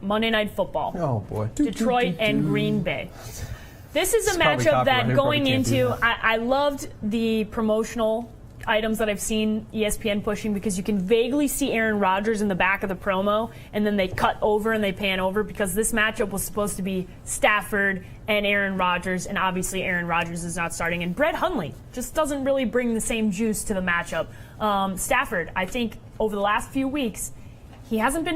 Monday Night Football. Oh, boy. Detroit and Green Bay. This is a matchup that going into, I loved the promotional items that I've seen ESPN pushing because you can vaguely see Aaron Rodgers in the back of the promo, and then they cut over and they pan over because this matchup was supposed to be Stafford and Aaron Rodgers, and obviously Aaron Rodgers is not starting. And Brett Hundley just doesn't really bring the same juice to the matchup. Stafford, I think over the last few weeks, he hasn't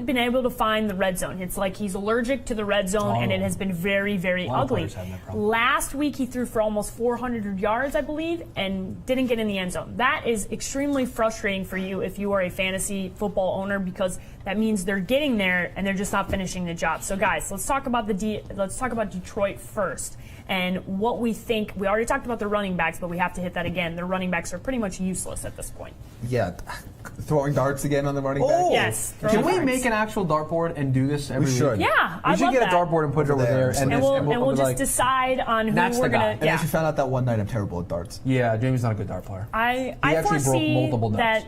been able to find the red zone. It's like he's allergic to the red zone, and it has been very, very ugly. Last week he threw for almost 400 yards, I believe, and didn't get in the end zone. That is extremely frustrating for you if you are a fantasy football owner because that means they're getting there and they're just not finishing the job. So guys, let's talk about Detroit first. And what we think, we already talked about the running backs, but we have to hit that again. The running backs are pretty much useless at this point. Yeah, throwing darts again on the running back? Yes. Can we make an actual dartboard and do this every week? We should. Yeah, we should get a dartboard and put it over there. And we'll just decide on who we're going to... And I actually found out that one night I'm terrible at darts. Yeah, Jamie's not a good dart player. I foresee multiple darts.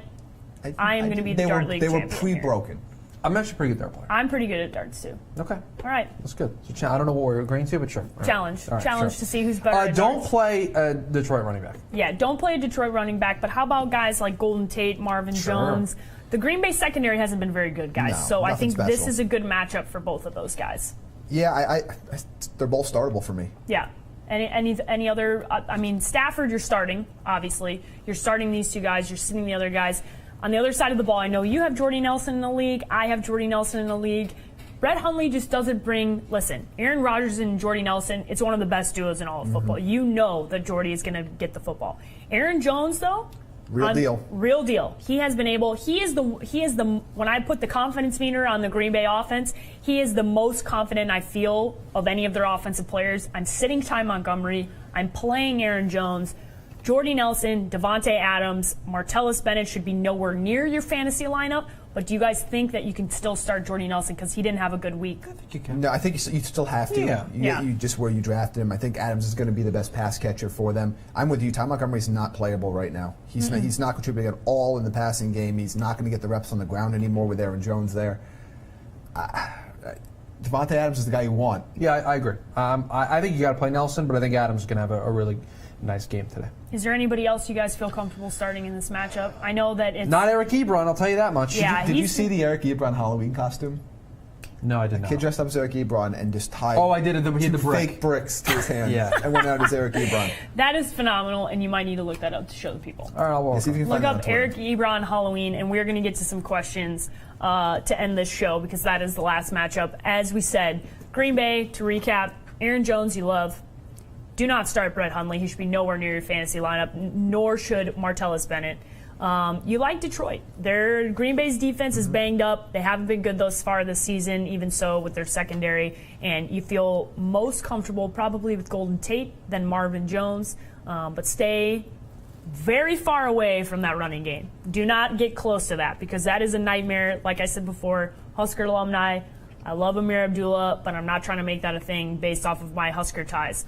that I am going to be the dart league champion. They were pre-broken. I'm actually a pretty good dart player. I'm pretty good at darts, too. Okay. All right. That's good. So, I don't know what we're agreeing to, but sure. Challenge. Right, Challenge to see who's better at Don't darts. play a Detroit running back. Yeah, don't play a Detroit running back, but how about guys like Golden Tate, Marvin Jones? The Green Bay secondary hasn't been very good, guys, so I think this is a good matchup for both of those guys. Yeah, they're both startable for me. Yeah. Any other, I mean, Stafford you're starting, obviously. You're starting these two guys. You're sitting the other guys. On the other side of the ball, I know you have Jordy Nelson in the league. I have Jordy Nelson in the league. Brett Hundley just doesn't bring, listen, Aaron Rodgers and Jordy Nelson, it's one of the best duos in all of football. You know that Jordy is going to get the football. Aaron Jones, though, Real deal. He has been able, he is the, when I put the confidence meter on the Green Bay offense, he is the most confident I feel of any of their offensive players. I'm sitting Ty Montgomery. I'm playing Aaron Jones. Jordy Nelson, Devontae Adams, Martellus Bennett should be nowhere near your fantasy lineup. But do you guys think that you can still start Jordy Nelson because he didn't have a good week? I think you can. No, I think you still have to. You just where you drafted him. I think Adams is going to be the best pass catcher for them. I'm with you. Ty Montgomery's not playable right now. He's not contributing at all in the passing game. He's not going to get the reps on the ground anymore with Aaron Jones there. Devontae Adams is the guy you want. Yeah, I agree. I think you got to play Nelson, but I think Adams is going to have a really nice game today. Is there anybody else you guys feel comfortable starting in this matchup? I know that it's... Not Eric Ebron, I'll tell you that much. Yeah, did you see the Eric Ebron Halloween costume? No, I did not. The kid dressed up as Eric Ebron and just tied I did it. He had the fake bricks to his hand Yeah. and went out as Eric Ebron. That is phenomenal, and you might need to look that up to show the people. All right, I'll See if you can Look find it up on Eric Twitter. Ebron Halloween, and we're going to get to some questions to end this show because that is the last matchup. As we said, Green Bay, to recap, Aaron Jones you love. Do not start Brett Hundley. He should be nowhere near your fantasy lineup, nor should Martellus Bennett. You like Detroit. Green Bay's defense is banged up. They haven't been good thus far this season, even so with their secondary. And you feel most comfortable probably with Golden Tate than Marvin Jones. But stay very far away from that running game. Do not get close to that because that is a nightmare. Like I said before, Husker alumni, I love Amir Abdullah, but I'm not trying to make that a thing based off of my Husker ties.